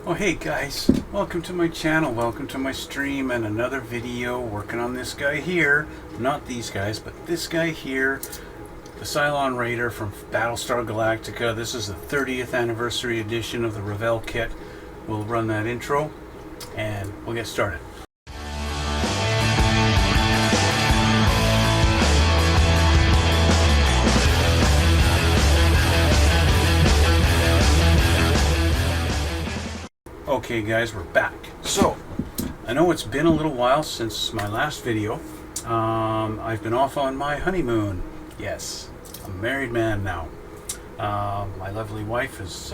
Oh hey guys, welcome to my channel, welcome to my stream and another video working on this guy here. Not these guys, but this guy here, the Cylon Raider from Battlestar Galactica. This is the 30th anniversary edition of the Revell kit. We'll run that intro and we'll get started. Okay guys, we're back. So, I know it's been a little while since my last video. I've been off on my honeymoon. Yes, I'm a married man now. My lovely wife has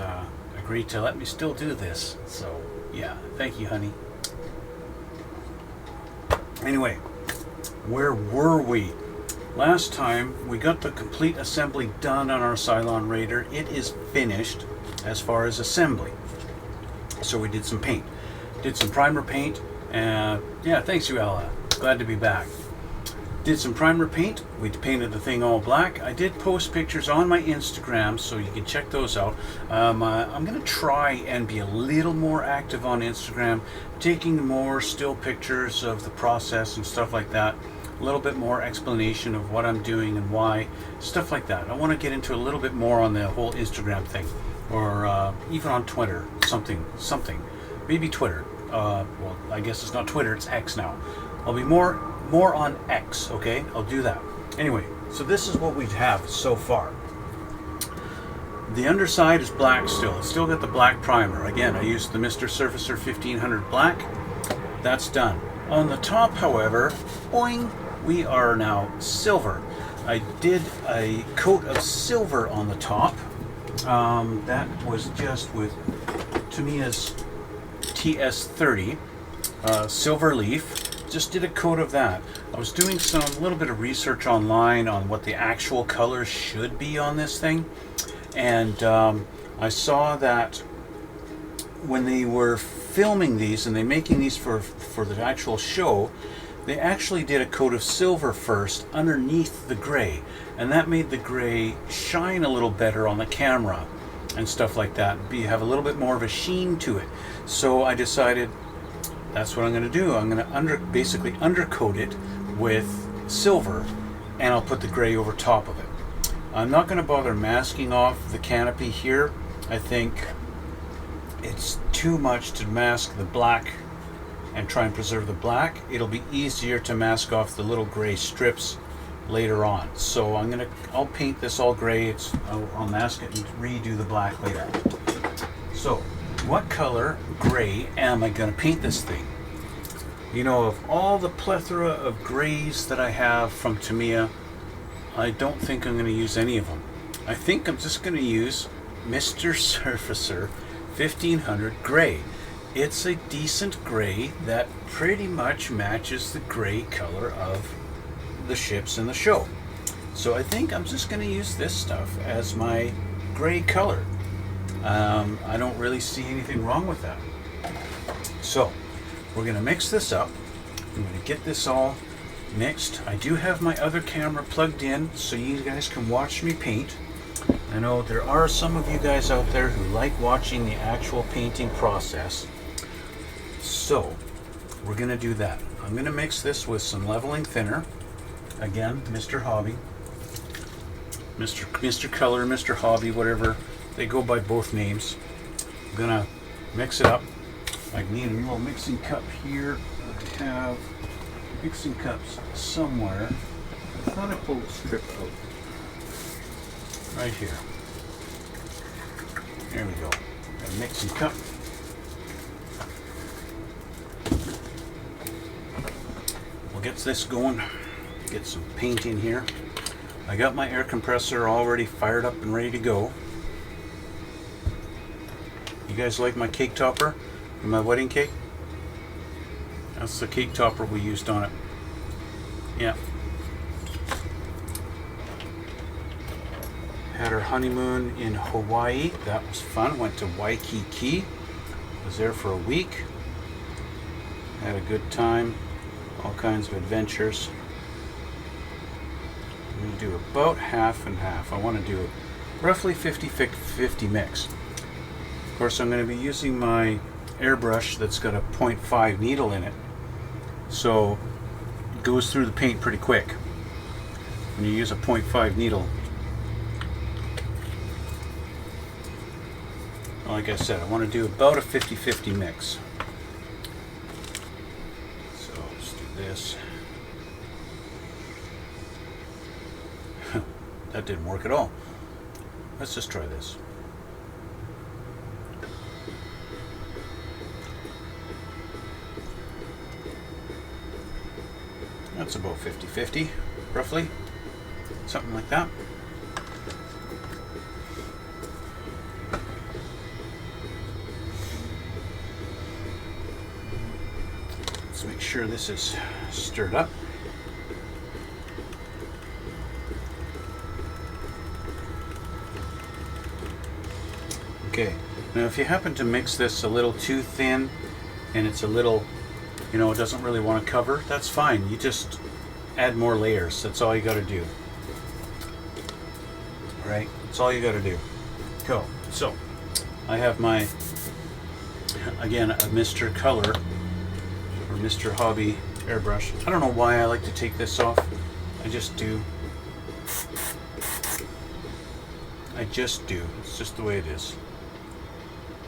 agreed to let me still do this. So, yeah, thank you, honey. Anyway, where were we? Last time, we got the complete assembly done on our Cylon Raider. It is finished as far as assembly. So we did some paint, did some primer paint, and yeah, thanks you Ella, glad to be back. Did some primer paint, we painted the thing all black. I did post pictures on my Instagram, so you can check those out. I'm gonna try and be a little more active on Instagram, taking more still pictures of the process and stuff like that. A little bit more explanation of what I'm doing and why, stuff like that. I want to get into a little bit more on the whole Instagram thing. Or even on Twitter, something, maybe Twitter. Well, I guess it's not Twitter, it's X now. I'll be more on X, okay? I'll do that. Anyway, so this is what we have so far. The underside is black still. It's still got the black primer. Again, I used the Mr. Surfacer 1500 black. That's done. On the top, however, boing, we are now silver. I did a coat of silver on the top. That was just with Tamiya's TS30 silver leaf. Just did a coat of that. I was doing a little bit of research online on what the actual colors should be on this thing, and I saw that when they were filming these and they making these for the actual show, they actually did a coat of silver first underneath the gray, and that made the gray shine a little better on the camera and stuff like that. You have a little bit more of a sheen to it. So I decided that's what I'm going to do. I'm going to basically undercoat it with silver, and I'll put the gray over top of it. I'm not going to bother masking off the canopy here. I think it's too much to mask the black and try and preserve the black. It'll be easier to mask off the little gray strips later on. So I'll paint this all gray. I'll mask it and redo the black later. So what color gray am I going to paint this thing? You know, of all the plethora of grays that I have from Tamiya, I don't think I'm going to use any of them. I think I'm just going to use Mr. Surfacer 1500 gray. It's a decent gray that pretty much matches the gray color of the ships in the show. So I think I'm just going to use this stuff as my gray color. I don't really see anything wrong with that. So we're going to mix this up. I'm going to get this all mixed. I do have my other camera plugged in so you guys can watch me paint. I know there are some of you guys out there who like watching the actual painting process. So we're going to do that. I'm going to mix this with some leveling thinner. Again, Mr. Hobby, Mr. Color, Mr. Hobby, whatever. They go by both names. I'm going to mix it up. I need a little mixing cup here. I have mixing cups somewhere. I thought I pulled a strip out. Right here. There we go. Got a mixing cup. We'll get this going. Get some paint in here. I got my air compressor already fired up and ready to go. You guys like my cake topper and my wedding cake? That's the cake topper we used on it. Yeah. Had our honeymoon in Hawaii. That was fun. Went to Waikiki. Was there for a week. Had a good time. All kinds of adventures. I'm going to do about half and half. I want to do roughly 50-50 mix. Of course, I'm going to be using my airbrush that's got a 0.5 needle in it, so it goes through the paint pretty quick when you use a 0.5 needle. Like I said, I want to do about a 50-50 mix. So let's do this. That didn't work at all. Let's just try this. That's about 50-50, roughly. Something like that. Let's make sure this is stirred up. Okay, now if you happen to mix this a little too thin and it's a little, you know, it doesn't really want to cover, that's fine. You just add more layers. That's all you got to do. All right, that's all you got to do. Go. So I have my, again, a Mr. Color or Mr. Hobby airbrush. I don't know why I like to take this off. I just do. I just do. It's just the way it is.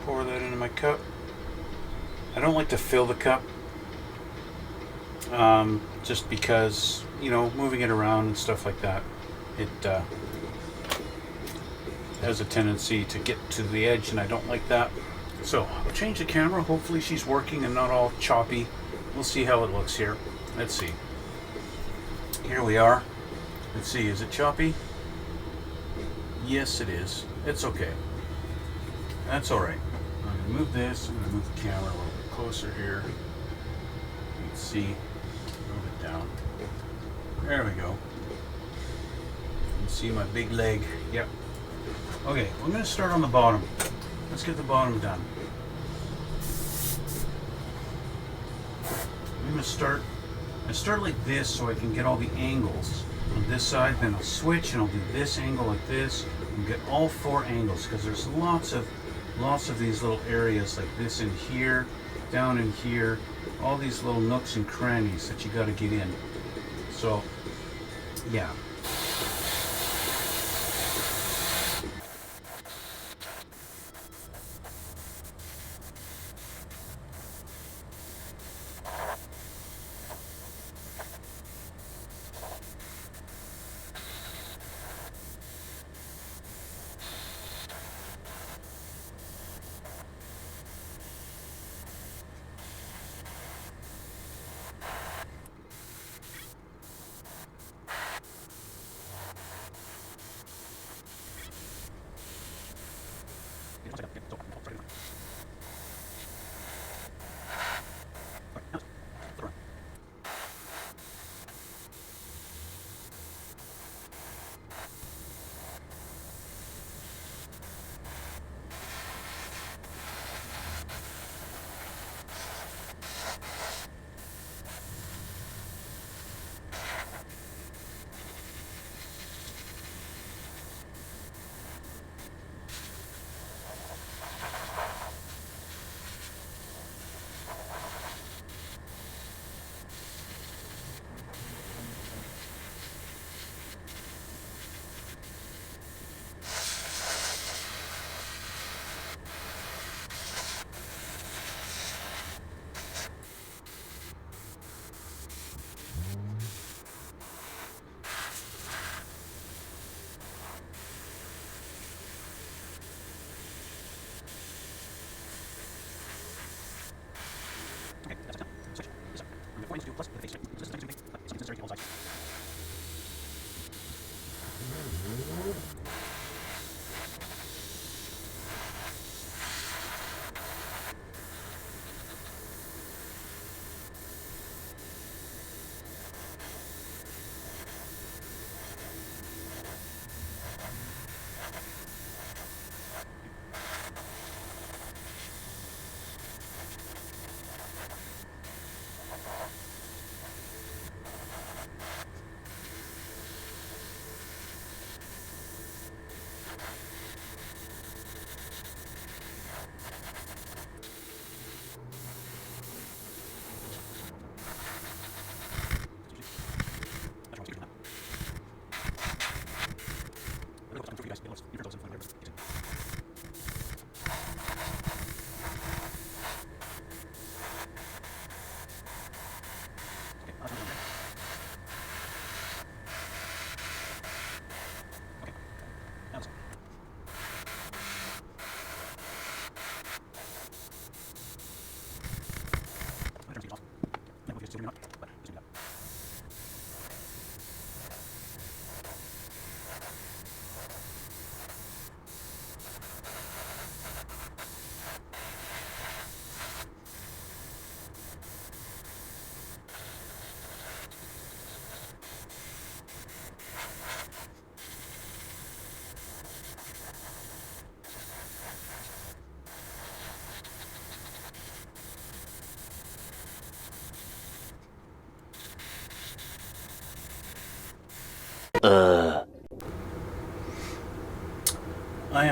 Pour that into my cup. I don't like to fill the cup. Just because, you know, moving it around and stuff like that, it has a tendency to get to the edge, and I don't like that. So I'll change the camera. Hopefully she's working and not all choppy. We'll see how it looks here. Let's see. Here we are. Let's see, is it choppy? Yes, it is. It's okay. That's all right. I'm going to move this. I'm going to move the camera a little bit closer here. You can see. Move it down. There we go. You can see my big leg. Yep. Okay, I'm going to start on the bottom. Let's get the bottom done. I'm going to start. I start like this so I can get all the angles on this side. Then I'll switch and I'll do this angle like this and get all four angles, because there's lots of these little areas like this in here, down in here, all these little nooks and crannies that you got to get in. So, yeah.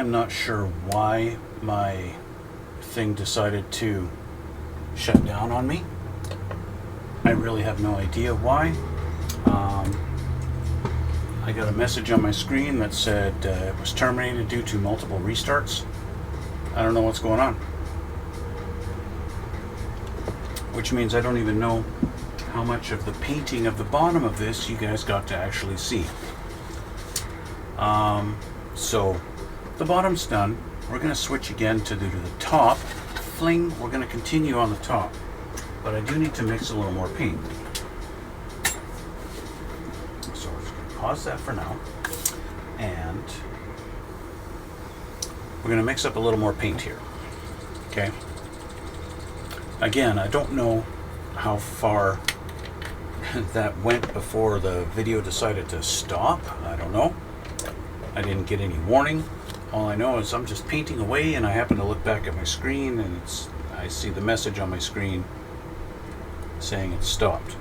am not sure why my thing decided to shut down on me. I really have no idea why. I got a message on my screen that said it was terminated due to multiple restarts. I don't know what's going on. Which means I don't even know how much of the painting of the bottom of this you guys got to actually see. So the bottom's done. We're going to switch again to the top. Fling, we're going to continue on the top. But I do need to mix a little more paint. So we're just going to pause that for now. And we're going to mix up a little more paint here. Okay. Again, I don't know how far that went before the video decided to stop. I don't know. I didn't get any warning. All I know is I'm just painting away and I happen to look back at my screen and I see the message on my screen saying it stopped.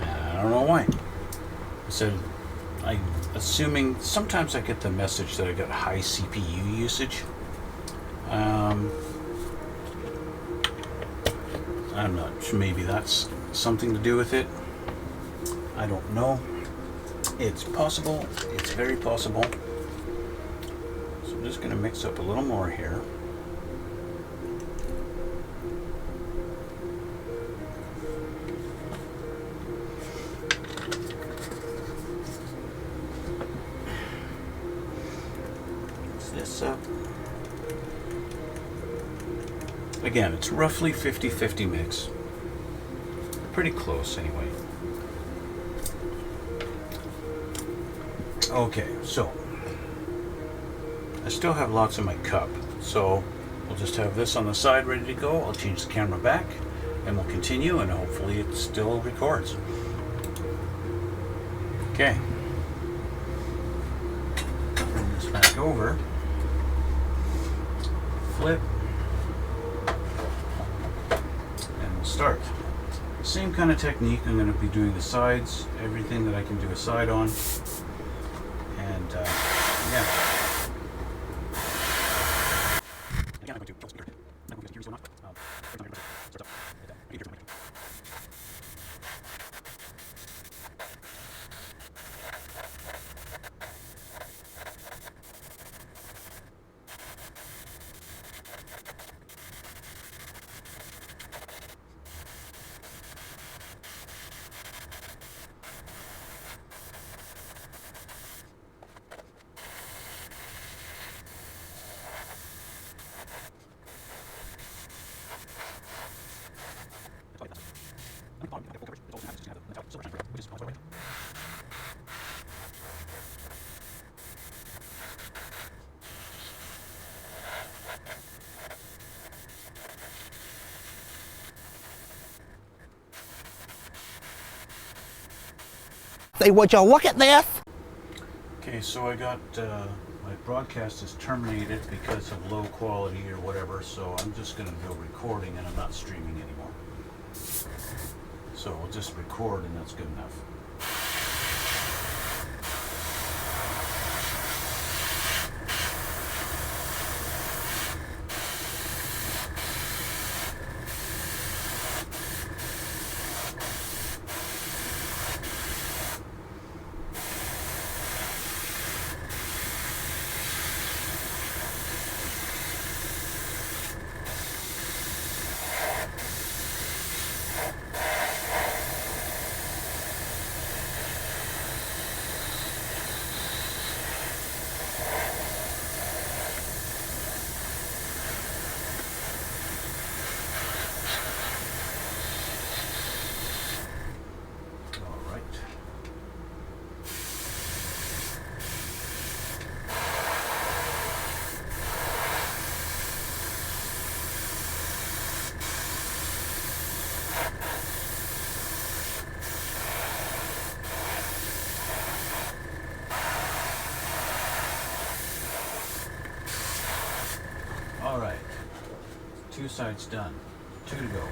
And I don't know why. I said, I'm assuming sometimes I get the message that I got high CPU usage. I'm not sure, maybe that's something to do with it. I don't know. It's possible. It's very possible. So I'm just going to mix up a little more here. Mix this up. Again, it's roughly 50-50 mix. Pretty close anyway. Okay, so I still have lots in my cup, so we'll just have this on the side ready to go. I'll change the camera back and we'll continue and hopefully it still records. Okay. Bring this back over. Flip. Start. Same kind of technique. I'm going to be doing the sides, everything that I can do a side on, and yeah. Say, would you look at this? Okay, so I got my broadcast is terminated because of low quality or whatever, so I'm just going to go recording and I'm not streaming anymore. So we'll just record and that's good enough. All right, 2 sides done, 2 to go.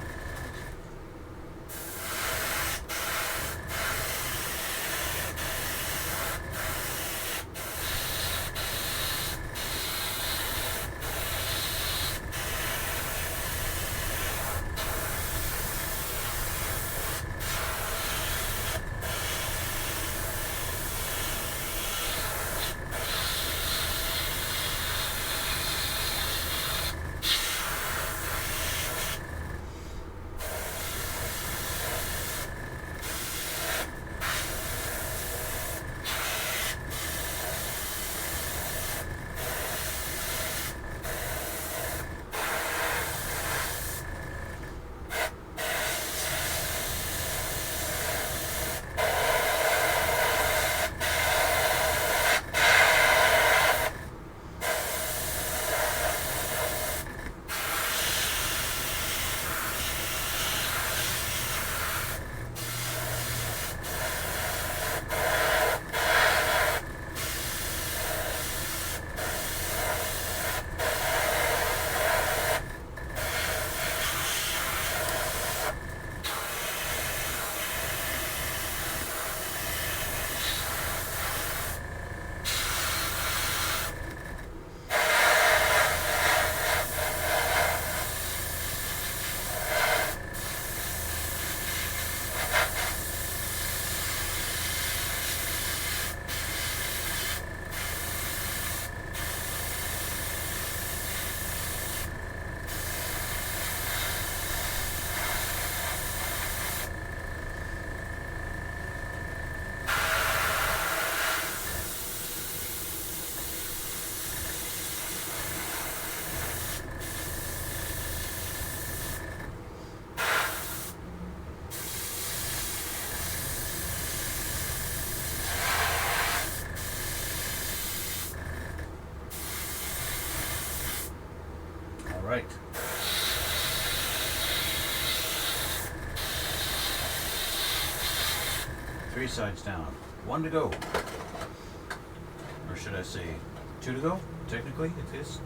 right. Three sides down. One to go. Or should I say two to go? Technically, it is.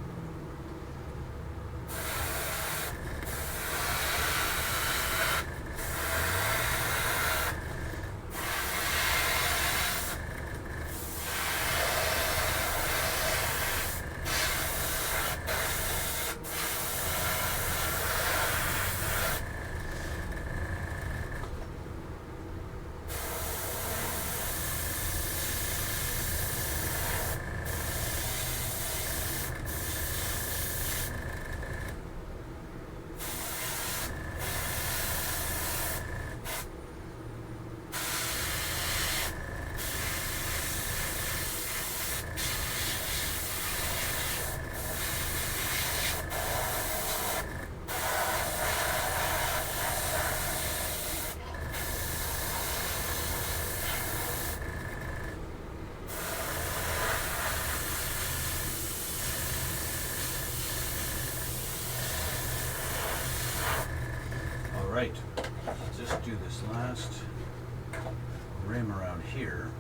Right, let's just do this last rim around here.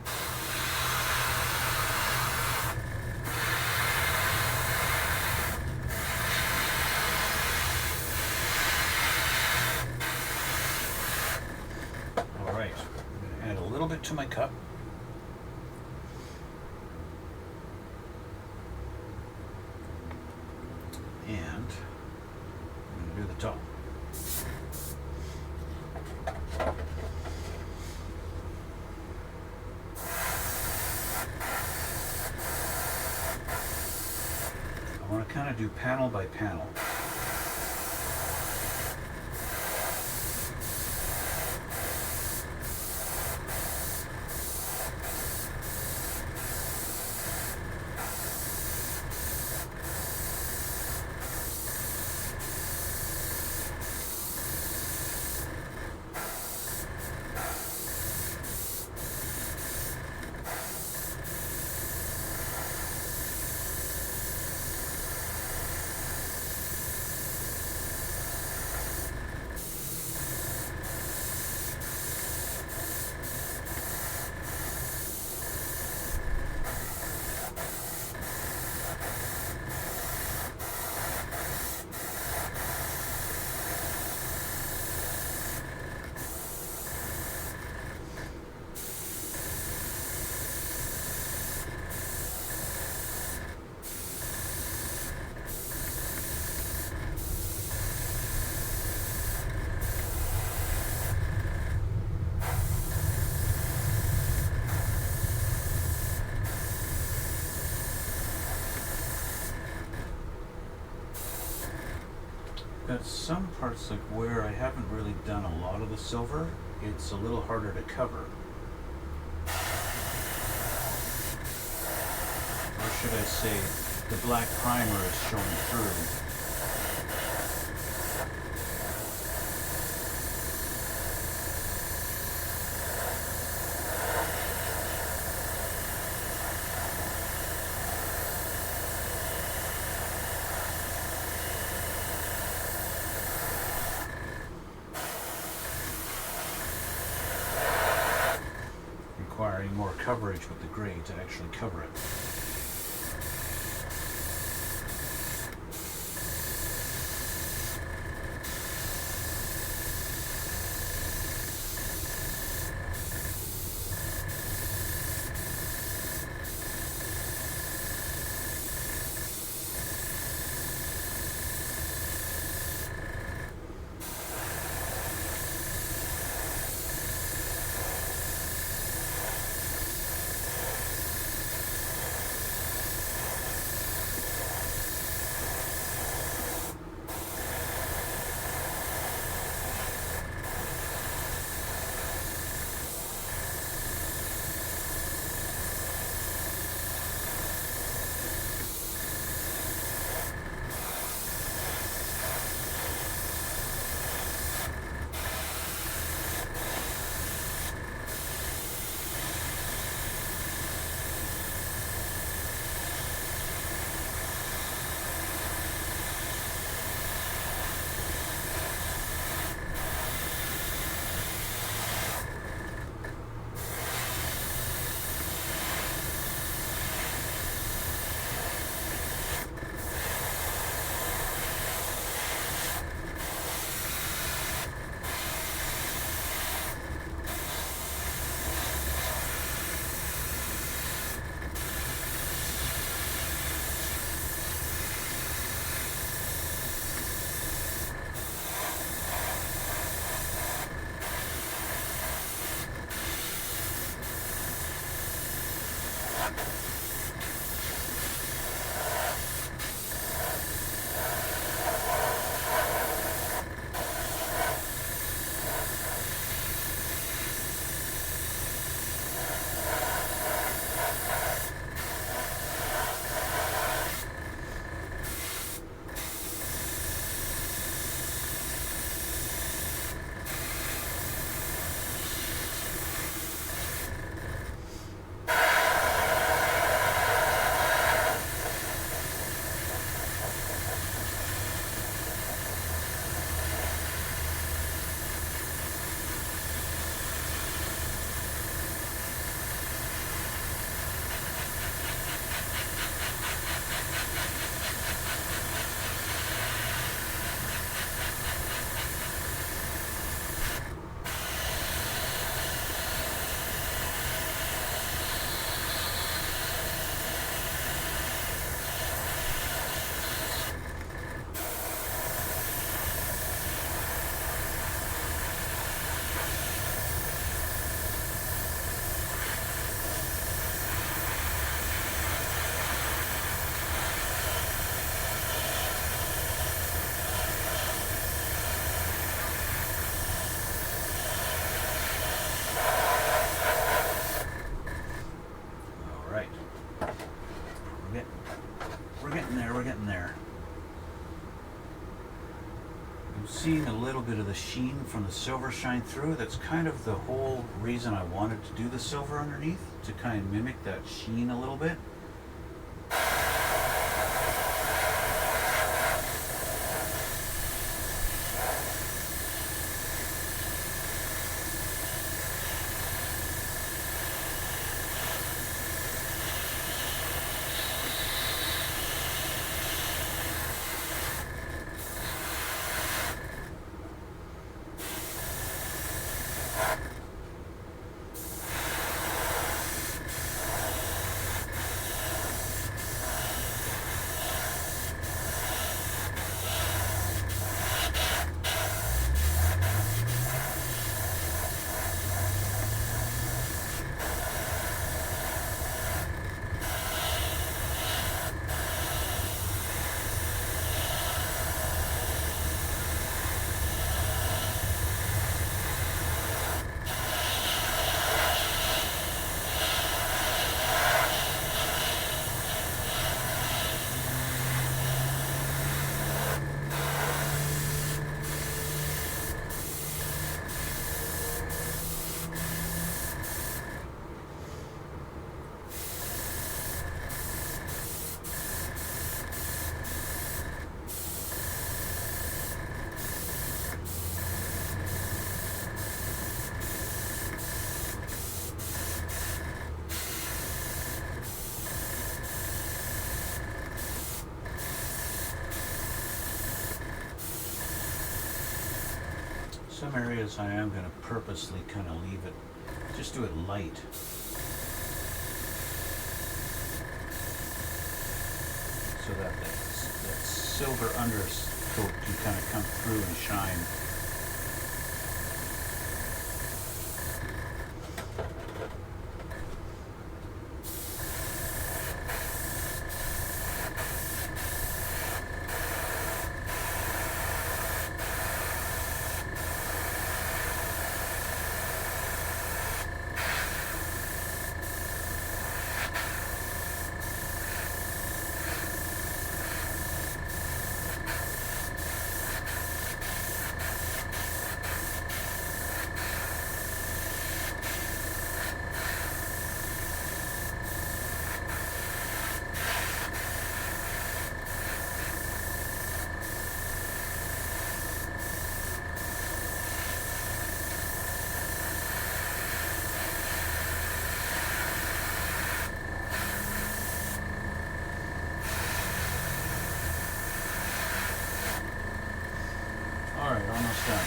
All right, I'm going to add a little bit to my cup. And I'm going to do the top. I want to kind of do panel by panel. Got some parts like where I haven't really done a lot of the silver, it's a little harder to cover. Or should I say, the black primer is showing through. Requiring more coverage with the gray to actually cover it. seeing a little bit of the sheen from the silver shine through. That's kind of the whole reason I wanted to do the silver underneath, to kind of mimic that sheen a little bit. Some areas I am going to purposely kind of leave it, just do it light. So that that silver undercoat can kind of come through and shine. Alright, almost done.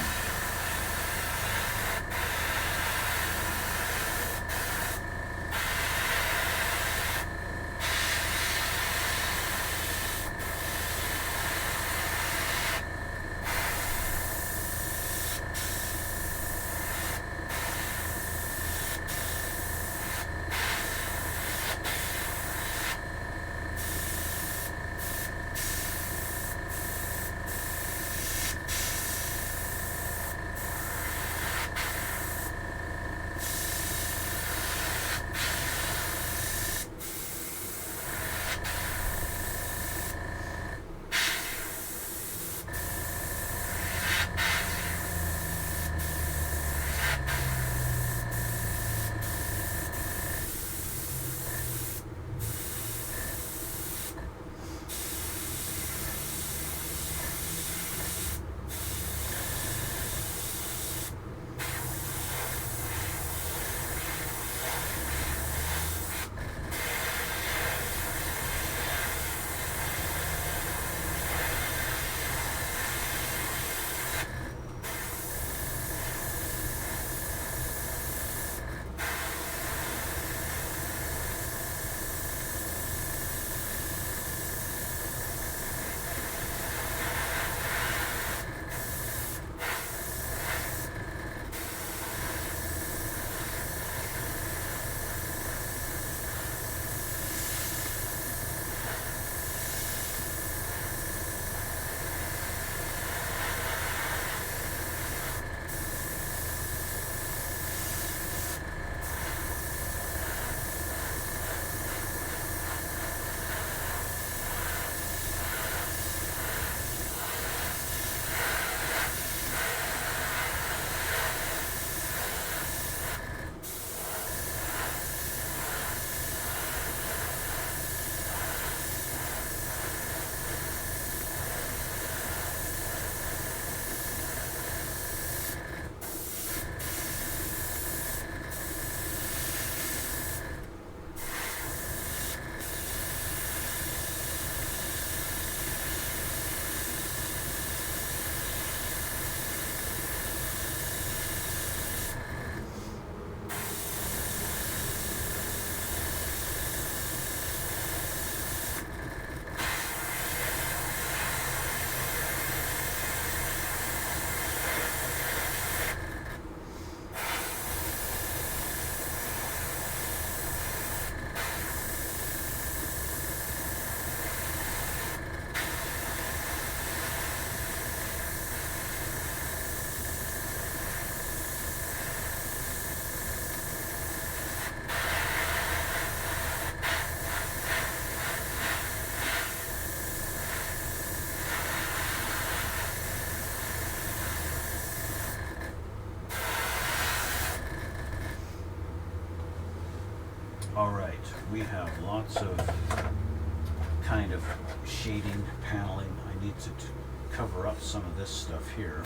we have lots of kind of shading, paneling. I need to cover up some of this stuff here.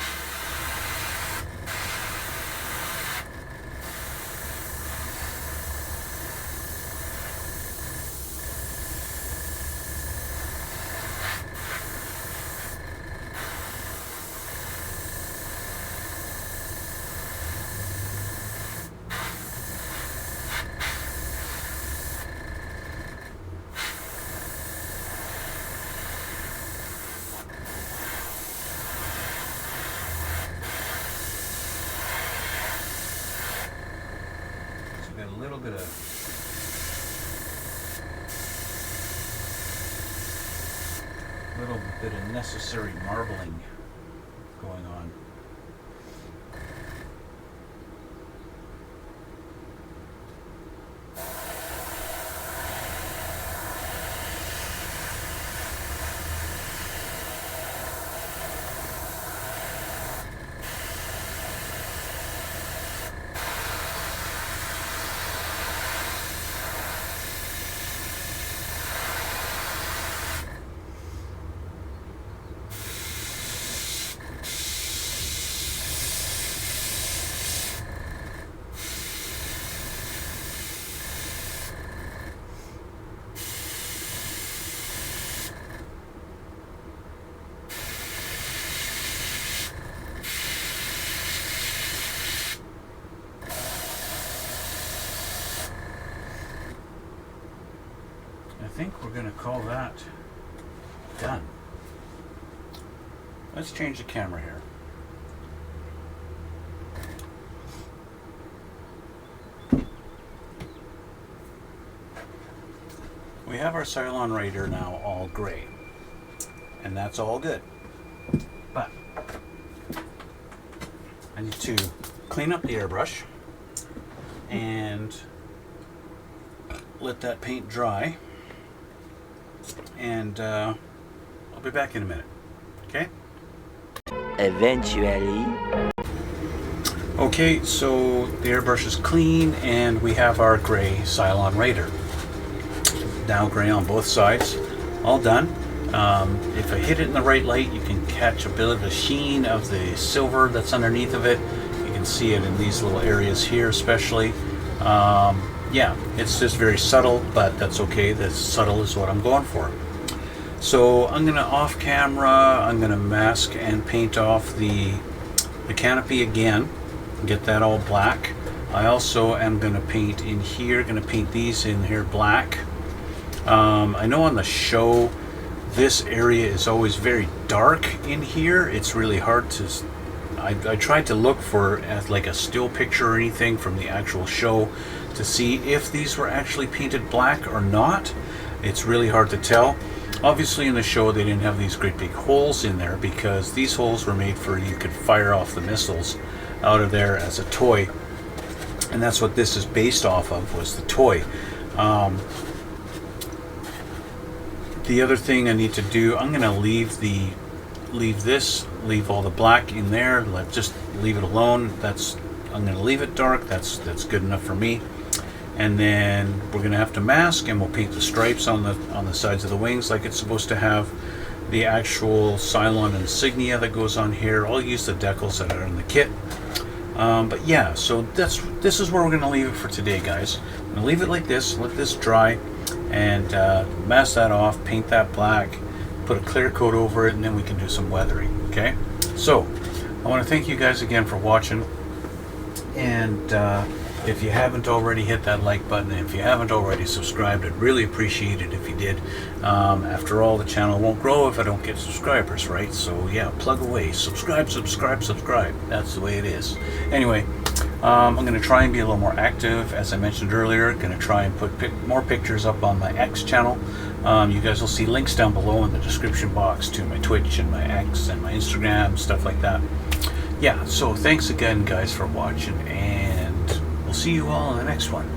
Got a little bit of necessary marbling going on. I think we're going to call that done. Let's change the camera here. We have our Cylon Raider now all gray, and that's all good. But I need to clean up the airbrush and let that paint dry. And I'll be back in a minute. Okay? Eventually. Okay, so the airbrush is clean and we have our gray Cylon Raider. Now gray on both sides. All done. If I hit it in the right light, you can catch a bit of the sheen of the silver that's underneath of it. You can see it in these little areas here especially. Yeah, it's just very subtle, but that's okay. The subtle is what I'm going for. So I'm going to off camera, I'm going to mask and paint off the canopy again, get that all black. I also am going to paint in here, going to paint these in here black. I know on the show this area is always very dark in here. It's really hard to, I tried to look for like a still picture or anything from the actual show to see if these were actually painted black or not. It's really hard to tell. Obviously in the show they didn't have these great big holes in there because these holes were made for you could fire off the missiles out of there as a toy, and that's what this is based off of, was the toy. The other thing I need to do, I'm going to leave all the black in there, just leave it alone. I'm going to leave it dark. That's good enough for me. And then we're going to have to mask, and we'll paint the stripes on the sides of the wings like it's supposed to have. The actual Cylon insignia that goes on here, I'll use the decals that are in the kit. But yeah, so this is where we're going to leave it for today, guys. I'm going to leave it like this, let this dry, and mask that off, paint that black, put a clear coat over it, and then we can do some weathering. Okay, so I want to thank you guys again for watching, and if you haven't already, hit that like button. If you haven't already subscribed, I'd really appreciate it if you did. After all, the channel won't grow if I don't get subscribers, right? So yeah, plug away, subscribe. That's the way it is. Anyway, I'm going to try and be a little more active, as I mentioned earlier. Going to try and put more pictures up on my X channel. You guys will see links down below in the description box to my Twitch and my X and my Instagram, stuff like that. Yeah, so thanks again, guys, for watching, and we'll see you all in the next one.